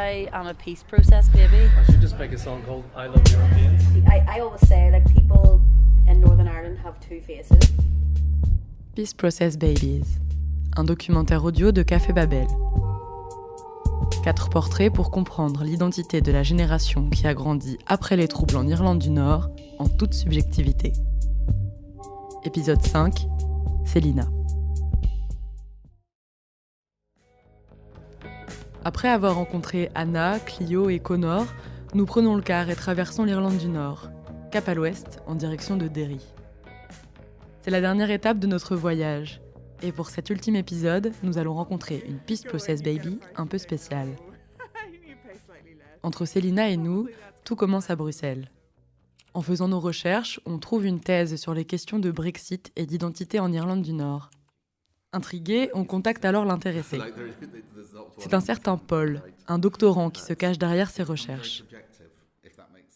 I am a peace process baby. I should just make a song called I Love Europeans. I always say, like, people in Northern Ireland have two faces. Peace Process Babies, un documentaire audio de Café Babel. 4 portraits pour comprendre l'identité de la génération qui a grandi après les troubles en Irlande du Nord, en toute subjectivité. Épisode 5, Célina. Après avoir rencontré Anna, Clio et Connor, nous prenons le car et traversons l'Irlande du Nord, cap à l'ouest, en direction de Derry. C'est la dernière étape de notre voyage. Et pour cet ultime épisode, nous allons rencontrer une Peace Process Baby un peu spéciale. Entre Célina et nous, tout commence à Bruxelles. En faisant nos recherches, on trouve une thèse sur les questions de Brexit et d'identité en Irlande du Nord. Intrigué, on contacte alors l'intéressé. C'est un certain Paul, un doctorant qui se cache derrière ses recherches.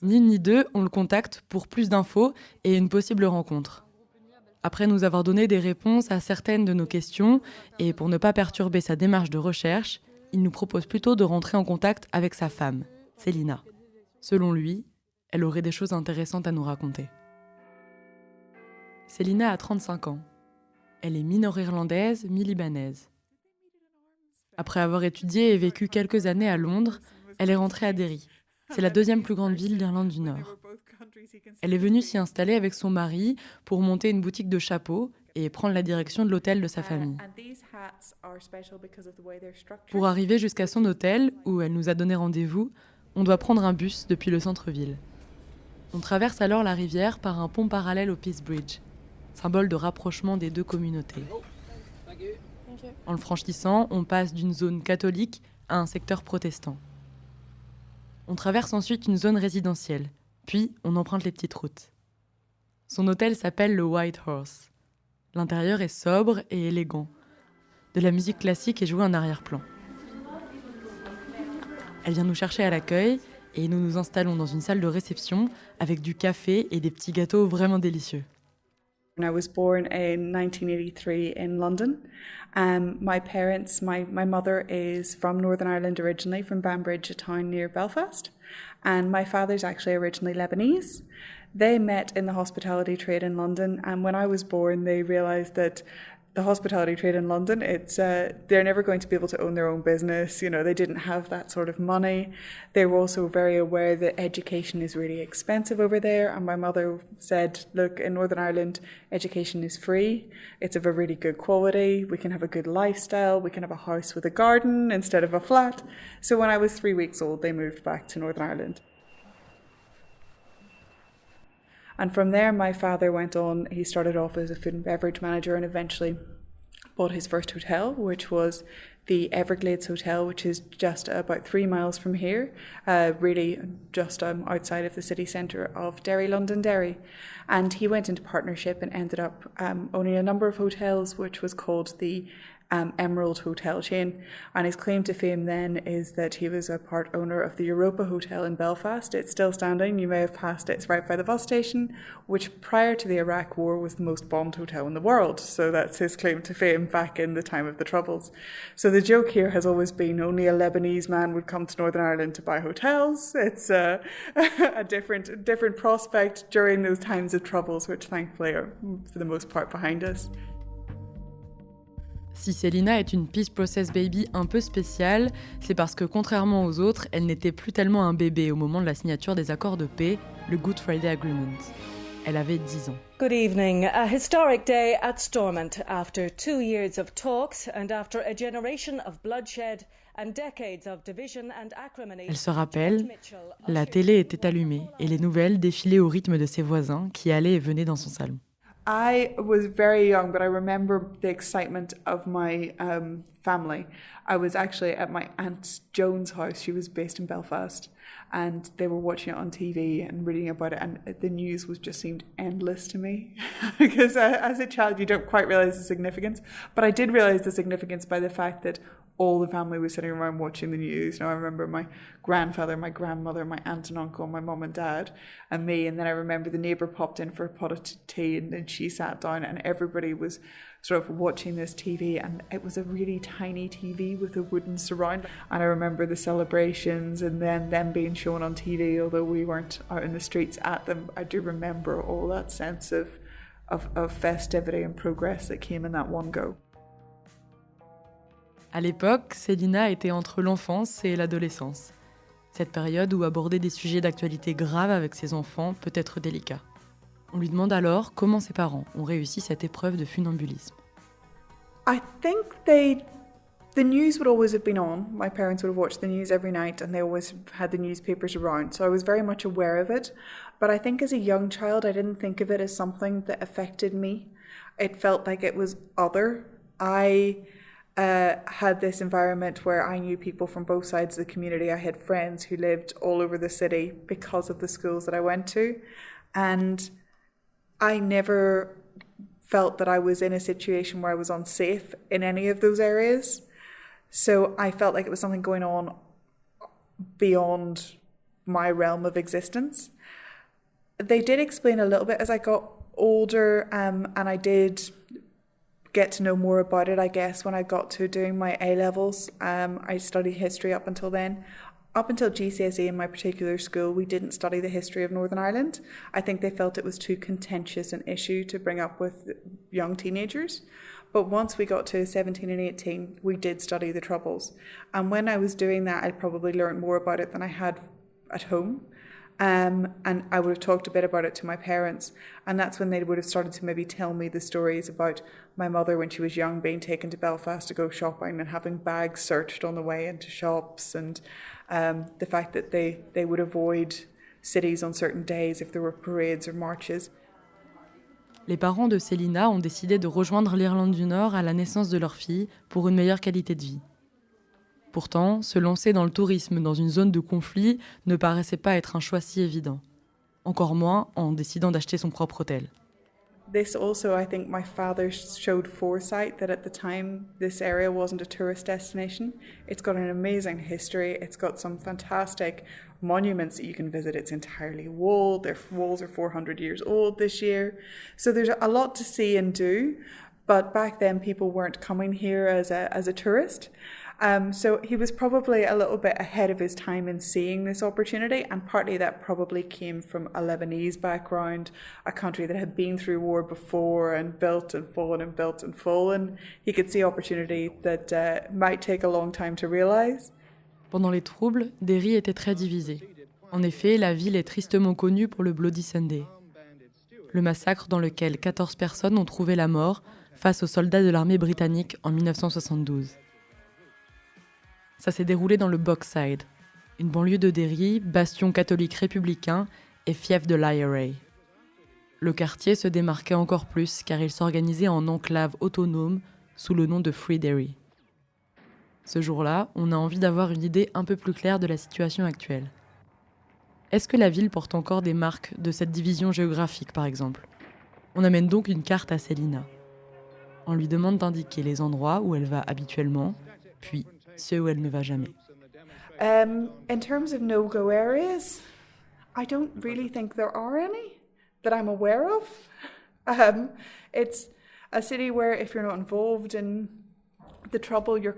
Ni une ni deux, on le contacte pour plus d'infos et une possible rencontre. Après nous avoir donné des réponses à certaines de nos questions, et pour ne pas perturber sa démarche de recherche, il nous propose plutôt de rentrer en contact avec sa femme, Célina. Selon lui, elle aurait des choses intéressantes à nous raconter. Célina a 35 ans. Elle est mi-nord-irlandaise, mi-libanaise. Après avoir étudié et vécu quelques années à Londres, elle est rentrée à Derry. C'est la deuxième plus grande ville d'Irlande du Nord. Elle est venue s'y installer avec son mari pour monter une boutique de chapeaux et prendre la direction de l'hôtel de sa famille. Pour arriver jusqu'à son hôtel, où elle nous a donné rendez-vous, on doit prendre un bus depuis le centre-ville. On traverse alors la rivière par un pont parallèle au Peace Bridge, symbole de rapprochement des deux communautés. En le franchissant, on passe d'une zone catholique à un secteur protestant. On traverse ensuite une zone résidentielle, puis on emprunte les petites routes. Son hôtel s'appelle le White Horse. L'intérieur est sobre et élégant. De la musique classique est jouée en arrière-plan. Elle vient nous chercher à l'accueil et nous nous installons dans une salle de réception avec du café et des petits gâteaux vraiment délicieux. I was born in 1983 in London. My parents, my mother is from Northern Ireland originally, from Banbridge, a town near Belfast. And my father's actually originally Lebanese. They met in the hospitality trade in London. And when I was born, they realised that the hospitality trade in London, they're never going to be able to own their own business. You know, they didn't have that sort of money. They were also very aware that education is really expensive over there. And my mother said, look, in Northern Ireland, education is free. It's of a really good quality. We can have a good lifestyle. We can have a house with a garden instead of a flat. So when I was 3 weeks old, they moved back to Northern Ireland. And from there, my father went on, he started off as a food and beverage manager and eventually bought his first hotel, which was the Everglades Hotel, which is just about 3 miles from here, really just outside of the city centre of Derry, Londonderry. And he went into partnership and ended up owning a number of hotels, which was called the Emerald Hotel chain. And his claim to fame then is that he was a part owner of the Europa Hotel in Belfast. It's still standing. You may have passed it. It's right by the bus station, which prior to the Iraq War was the most bombed hotel in the world. So that's his claim to fame back in the time of the Troubles. So the joke here has always been only a Lebanese man would come to Northern Ireland to buy hotels. It's a different prospect during those times of Troubles, which thankfully are for the most part behind us. Si Célina est une Peace Process Baby un peu spéciale, c'est parce que contrairement aux autres, elle n'était plus tellement un bébé au moment de la signature des accords de paix, le Good Friday Agreement. Elle avait 10 ans. Good evening. A historic day at Stormont after 2 years of talks and after a generation of bloodshed and decades of division and acrimony. Elle se rappelle, la télé était allumée et les nouvelles défilaient au rythme de ses voisins qui allaient et venaient dans son salon. I was very young, but I remember the excitement of my family. I was actually at my Aunt Joan's house. She was based in Belfast, and they were watching it on TV and reading about it, and the news just seemed endless to me because as a child you don't quite realise the significance, but I did realise the significance by the fact that all the family was sitting around watching the news. You know, I remember my grandfather, my grandmother, my aunt and uncle, my mum and dad, and me. And then I remember the neighbour popped in for a pot of tea, and then she sat down, and everybody was sort of watching this TV, and it was a really tiny TV with a wooden surround. And I remember the celebrations and then them being shown on TV, although we weren't out in the streets at them. I do remember all that sense of festivity and progress that came in that one go. À l'époque, Célina était entre l'enfance et l'adolescence. Cette période où aborder des sujets d'actualité grave avec ses enfants peut être délicat. On lui demande alors comment ses parents ont réussi cette épreuve de funambulisme. I think the news would always have been on. My parents would have watched the news every night, and they always had the newspapers around, so I was very much aware of it. But I think as a young child, I didn't think of it as something that affected me. It felt like it was other. I had this environment where I knew people from both sides of the community. I had friends who lived all over the city because of the schools that I went to, and I never felt that I was in a situation where I was unsafe in any of those areas. So I felt like it was something going on beyond my realm of existence. They did explain a little bit as I got older, and I did get to know more about it, I guess, when I got to doing my A-levels. I studied history up until then. Up until GCSE in my particular school, we didn't study the history of Northern Ireland. I think they felt it was too contentious an issue to bring up with young teenagers. But once we got to 17 and 18, we did study the Troubles. And when I was doing that, I probably learned more about it than I had at home. And I would have talked a bit about it to my parents. And that's when they would have started to maybe tell me the stories about my mother when she was young being taken to Belfast to go shopping and having bags searched on the way into shops, and the fact that they would avoid cities on certain days if there were parades or marches. Les parents de Célina ont décidé de rejoindre l'Irlande du Nord à la naissance de leur fille pour une meilleure qualité de vie. Pourtant, se lancer dans le tourisme dans une zone de conflit ne paraissait pas être un choix si évident. Encore moins en décidant d'acheter son propre hôtel. This also, I think my father showed foresight that at the time this area wasn't a tourist destination. It's got an amazing history. It's got some fantastic monuments that you can visit. It's entirely walled. Their walls are 400 years old this year. So there's a lot to see and do. But back then people weren't coming here as a tourist. So he was probably a little bit ahead of his time in seeing this opportunity, and partly that probably came from a Lebanese background, a country that had been through war before and built and fallen and built and fallen. He could see opportunity that might take a long time to realise. Pendant les troubles, Derry était très divisée. En effet, la ville est tristement connue pour le Bloody Sunday, le massacre dans lequel 14 personnes ont trouvé la mort face aux soldats de l'armée britannique en 1972. Ça s'est déroulé dans le Bogside, une banlieue de Derry, bastion catholique républicain et fief de l'IRA. Le quartier se démarquait encore plus car il s'organisait en enclave autonome sous le nom de Free Derry. Ce jour-là, on a envie d'avoir une idée un peu plus claire de la situation actuelle. Est-ce que la ville porte encore des marques de cette division géographique, par exemple ? On amène donc une carte à Célina. On lui demande d'indiquer les endroits où elle va habituellement, puis ceux où elle ne va jamais. In terms of no-go areas, I don't really think there are any that I'm aware of. It's a city where if you're not involved in the trouble you're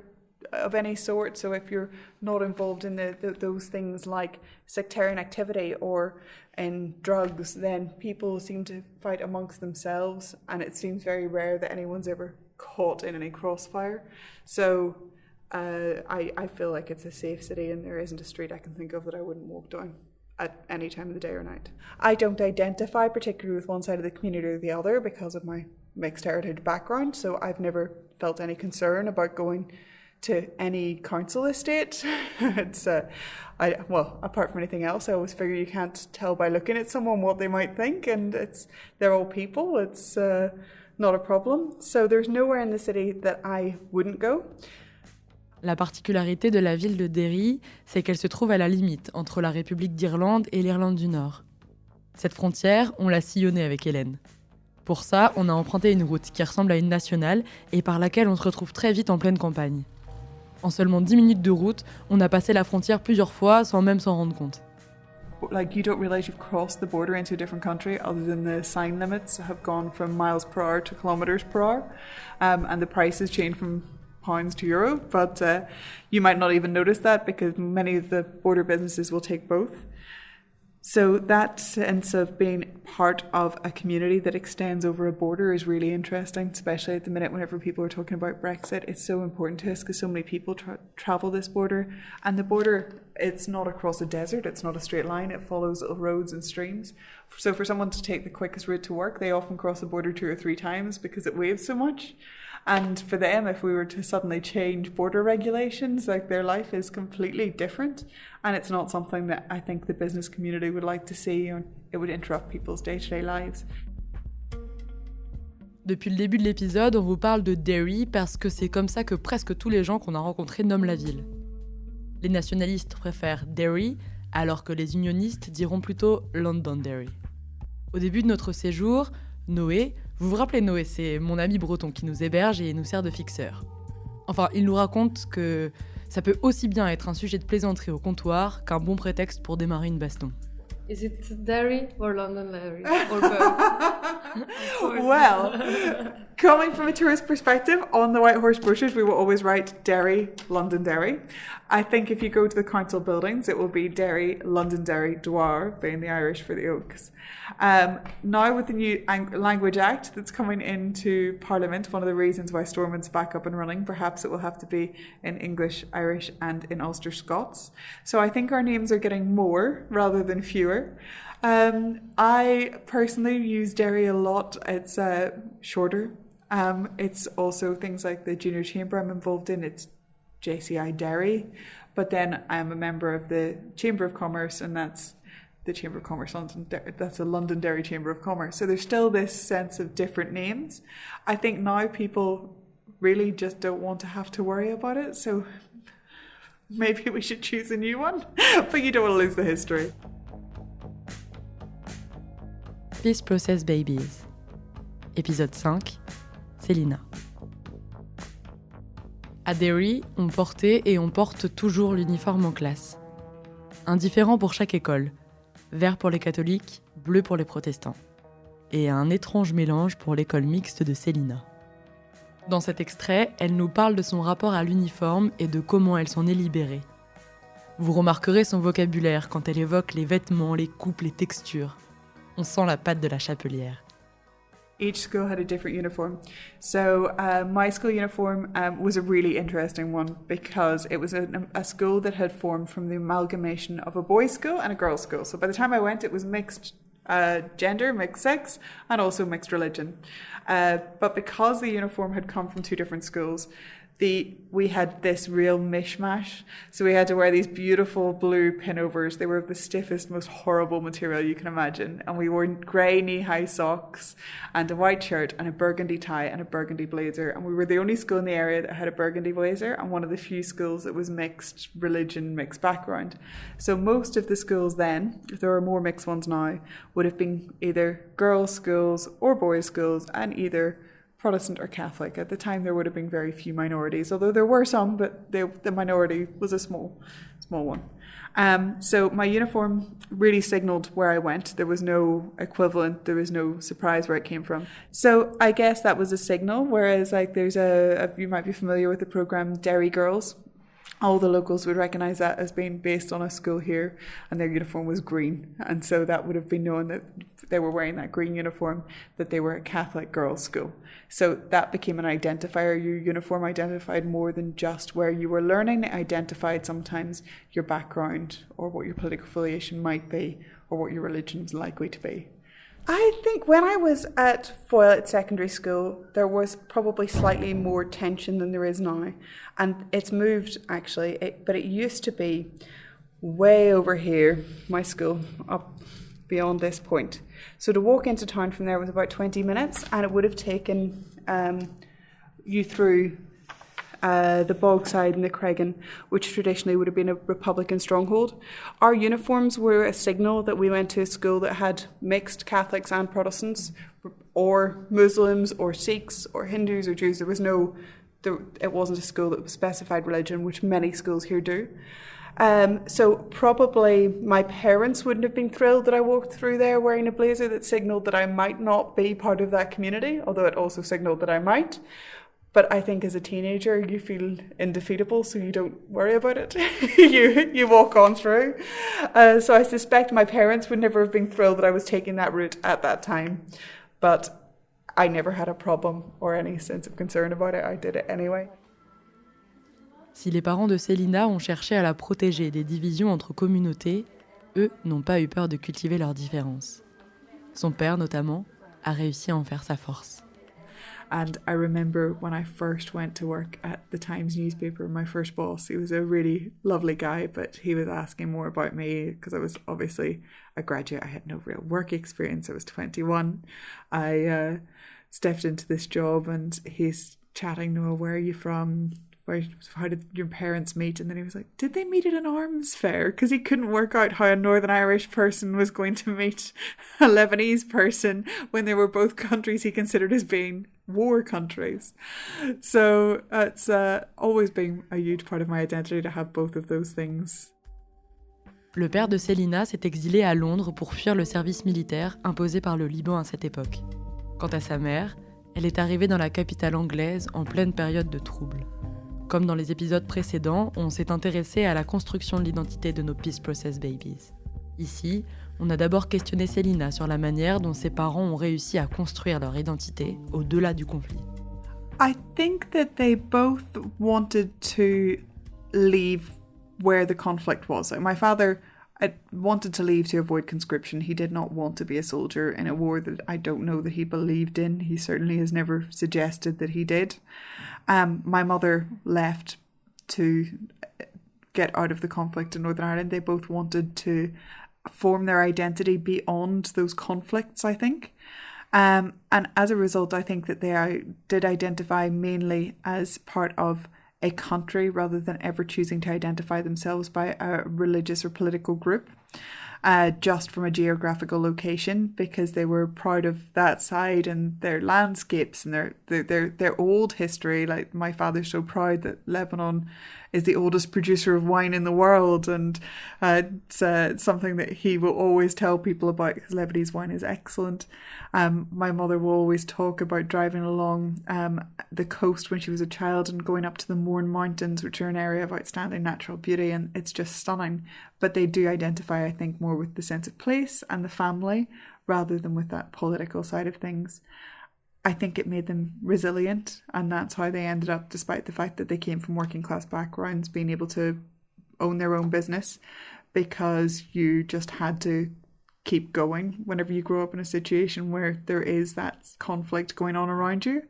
of any sort, so if you're not involved in those things like sectarian activity or in drugs, then people seem to fight amongst themselves, and it seems very rare that anyone's ever caught in any crossfire. So I feel like it's a safe city, and there isn't a street I can think of that I wouldn't walk down at any time of the day or night. I don't identify particularly with one side of the community or the other because of my mixed heritage background, so I've never felt any concern about going to any council estate. It's well, apart from anything else, I always figure you can't tell by looking at someone what they might think, and they're all people. It's not a problem. So there's nowhere in the city that I wouldn't go. La particularité de la ville de Derry, c'est qu'elle se trouve à la limite entre la République d'Irlande et l'Irlande du Nord. Cette frontière, on l'a sillonnée avec Hélène. Pour ça, on a emprunté une route qui ressemble à une nationale et par laquelle on se retrouve très vite en pleine campagne. En seulement 10 minutes de route, on a passé la frontière plusieurs fois sans même s'en rendre compte. like you don't realize you've crossed the border into a different country, other than the sign limits have gone from miles per hour to kilometers per hour, and the prices change from pounds to euro. But you might not even notice that, because many of the border businesses will take both. So that sense of being part of a community that extends over a border is really interesting, especially at the minute whenever people are talking about Brexit. It's so important to us because so many people travel this border. And the border, it's not across a desert, it's not a straight line, it follows little roads and streams. So for someone to take the quickest route to work, they often cross the border 2 or 3 times because it waves so much. And for them, if we were to suddenly change border regulations, like their life is completely different. And it's not something that I think the business community would like to see, or it would interrupt people's day-to-day lives. Depuis le début de l'épisode, on vous parle de Derry parce que c'est comme ça que presque tous les gens qu'on a rencontrés nomment la ville. Les nationalistes préfèrent Derry, alors que les unionistes diront plutôt Londonderry. Au début de notre séjour, Noé, vous vous rappelez Noé, c'est mon ami breton qui nous héberge et nous sert de fixeur. Enfin, il nous raconte que ça peut aussi bien être un sujet de plaisanterie au comptoir qu'un bon prétexte pour démarrer une baston. Is it Derry or Londonderry or both? Well, coming from a tourist perspective, on the White Horse brochures we will always write Derry, Londonderry. I think if you go to the council buildings, it will be Derry, Londonderry, Dwar, being the Irish for the Oaks. Now with the new Language Act that's coming into Parliament, one of the reasons why Stormont's back up and running, perhaps it will have to be in English, Irish and in Ulster Scots. So I think our names are getting more rather than fewer. I personally use Derry a lot. It's shorter. It's also things like the junior chamber I'm involved in. It's JCI Derry. But then I'm a member of the Chamber of Commerce, and that's the Chamber of Commerce London. That's the Londonderry Chamber of Commerce. So there's still this sense of different names. I think now people really just don't want to have to worry about it. So maybe we should choose a new one. But you don't want to lose the history. Peace Process Babies. Épisode 5, Célina. À Derry, on portait et on porte toujours l'uniforme en classe. Un différent pour chaque école. Vert pour les catholiques, bleu pour les protestants. Et un étrange mélange pour l'école mixte de Célina. Dans cet extrait, elle nous parle de son rapport à l'uniforme et de comment elle s'en est libérée. Vous remarquerez son vocabulaire quand elle évoque les vêtements, les coupes, les textures. On sent la patte de la chapelière. Each school had a different uniform. So my school uniform was a really interesting one because it was a school that had formed from the amalgamation of a boys' school and a girls' school. So by the time I went, it was mixed gender, mixed sex, and also mixed religion. But because the uniform had come from 2 different schools, we had this real mishmash. So we had to wear these beautiful blue pinovers. They were of the stiffest, most horrible material you can imagine. And we wore grey knee-high socks and a white shirt and a burgundy tie and a burgundy blazer. And we were the only school in the area that had a burgundy blazer and one of the few schools that was mixed religion, mixed background. So most of the schools then, if there are more mixed ones now, would have been either girls' schools or boys' schools and either Protestant or Catholic. At the time there would have been very few minorities, although there were some, but the minority was a small one. So my uniform really signalled where I went. There was no equivalent, there was no surprise where it came from. So I guess that was a signal, whereas like there's you might be familiar with the programme Derry Girls. All the locals would recognise that as being based on a school here, and their uniform was green. And so that would have been known that they were wearing that green uniform, that they were a Catholic girls' school. So that became an identifier. Your uniform identified more than just where you were learning. It identified sometimes your background or what your political affiliation might be or what your religion is likely to be. I think when I was at Foyle at secondary school, there was probably slightly more tension than there is now. And it's moved, actually, but it used to be way over here, my school, up beyond this point. So to walk into town from there was about 20 minutes, and it would have taken you through the Bogside and the Cregan, which traditionally would have been a Republican stronghold. Our uniforms were a signal that we went to a school that had mixed Catholics and Protestants, or Muslims, or Sikhs, or Hindus, or Jews. It wasn't a school that specified religion, which many schools here do. So probably my parents wouldn't have been thrilled that I walked through there wearing a blazer that signalled that I might not be part of that community, although it also signalled that I might. But I think as a teenager, you feel indefeatable, so you don't worry about it. you walk on through. So I suspect my parents would never have been thrilled that I was taking that route at that time. But I never had a problem or any sense of concern about it. I did it anyway. Si les parents de Célina ont cherché à la protéger des divisions entre communautés, eux n'ont pas eu peur de cultiver leurs différences. Son père, notamment, a réussi à en faire sa force. And I remember when I first went to work at the Times newspaper, my first boss, he was a really lovely guy, but he was asking more about me because I was obviously a graduate. I had no real work experience. I was 21. I stepped into this job and he's chatting, Noah, where are you from? How did your parents meet? And then he was like, did they meet at an arms fair? Because he couldn't work out how a Northern Irish person was going to meet a Lebanese person when they were both countries he considered as being war countries. So it's always been a huge part of my identity to have both of those things. Le père de Célina s'est exilé à Londres pour fuir le service militaire imposé par le Liban à cette époque. Quant à sa mère, elle est arrivée dans la capitale anglaise en pleine période de troubles. Comme dans les épisodes précédents, on s'est intéressé à la construction de l'identité de nos Peace Process Babies. Ici, on a d'abord questionné Célina sur la manière dont ses parents ont réussi à construire leur identité au-delà du conflit. I think that they both wanted to leave where the conflict was. Like my father wanted to leave to avoid conscription. He did not want to be a soldier in a war that I don't know that he believed in. He certainly has never suggested that he did. My mother left to get out of the conflict in Northern Ireland. They both wanted to form their identity beyond those conflicts, I think. And as a result, I think that they did identify mainly as part of a country rather than ever choosing to identify themselves by a religious or political group, just from a geographical location, because they were proud of that side and their landscapes and their old history. Like my father's so proud that Lebanon is the oldest producer of wine in the world, and it's something that he will always tell people about because Lebanese wine is excellent. My mother will always talk about driving along the coast when she was a child and going up to the Mourne Mountains, which are an area of outstanding natural beauty, and it's just stunning. But they do identify, I think, more with the sense of place and the family rather than with that political side of things. I think it made them resilient, and that's how they ended up, despite the fact that they came from working class backgrounds, being able to own their own business, because you just had to keep going whenever you grow up in a situation where there is that conflict going on around you.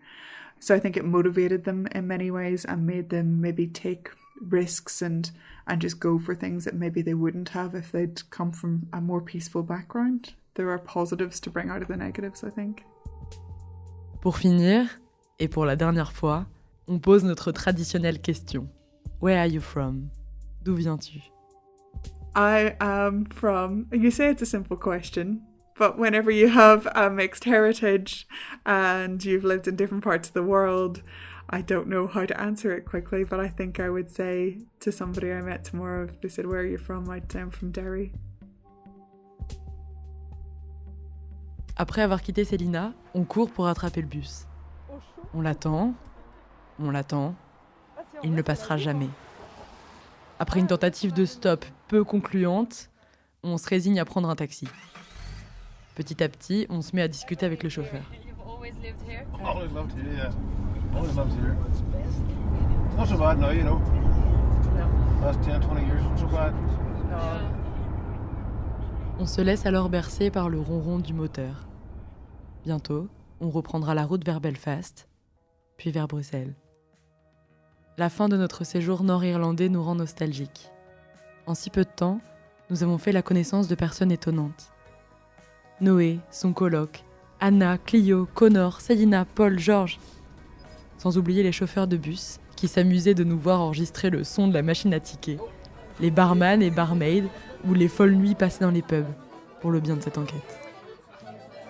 So I think it motivated them in many ways and made them maybe take risks and just go for things that maybe they wouldn't have if they'd come from a more peaceful background. There are positives to bring out of the negatives, I think. Pour finir, et pour la dernière fois, on pose notre traditionnelle question. Where are you from? D'où viens-tu? I am from... You say it's a simple question, but whenever you have a mixed heritage and you've lived in different parts of the world, I don't know how to answer it quickly, but I think I would say to somebody I met tomorrow, if they said, where are you from? I'd say I'm from Derry. Après avoir quitté Célina, on court pour rattraper le bus. On l'attend, il ne passera jamais. Après une tentative de stop peu concluante, on se résigne à prendre un taxi. Petit à petit, on se met à discuter avec le chauffeur. Always lived here, yeah. Always lived here. Not so bad now, you know. Last 10, 20 years, not so bad. On se laisse alors bercer par le ronron du moteur. Bientôt, on reprendra la route vers Belfast, puis vers Bruxelles. La fin de notre séjour nord-irlandais nous rend nostalgiques. En si peu de temps, nous avons fait la connaissance de personnes étonnantes. Noé, son coloc, Anna, Clio, Connor, Célina, Paul, Georges. Sans oublier les chauffeurs de bus qui s'amusaient de nous voir enregistrer le son de la machine à tickets, les barman et barmaids ou les folles nuits passées dans les pubs, pour le bien de cette enquête.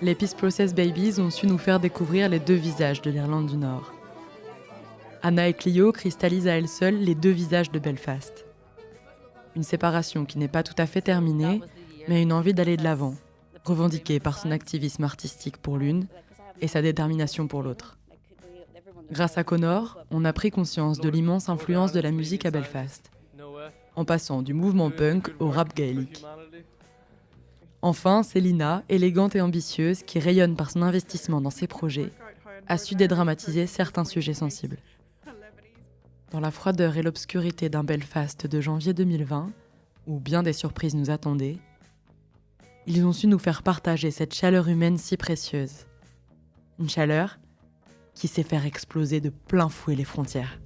Les Peace Process Babies ont su nous faire découvrir les deux visages de l'Irlande du Nord. Anna et Clio cristallisent à elles seules les deux visages de Belfast. Une séparation qui n'est pas tout à fait terminée, mais une envie d'aller de l'avant, revendiquée par son activisme artistique pour l'une et sa détermination pour l'autre. Grâce à Connor, on a pris conscience de l'immense influence de la musique à Belfast, en passant du mouvement punk au rap gaélique. Enfin, Célina, élégante et ambitieuse, qui rayonne par son investissement dans ses projets, a su dédramatiser certains sujets sensibles. Dans la froideur et l'obscurité d'un Belfast de janvier 2020, où bien des surprises nous attendaient, ils ont su nous faire partager cette chaleur humaine si précieuse. Une chaleur qui sait faire exploser de plein fouet les frontières.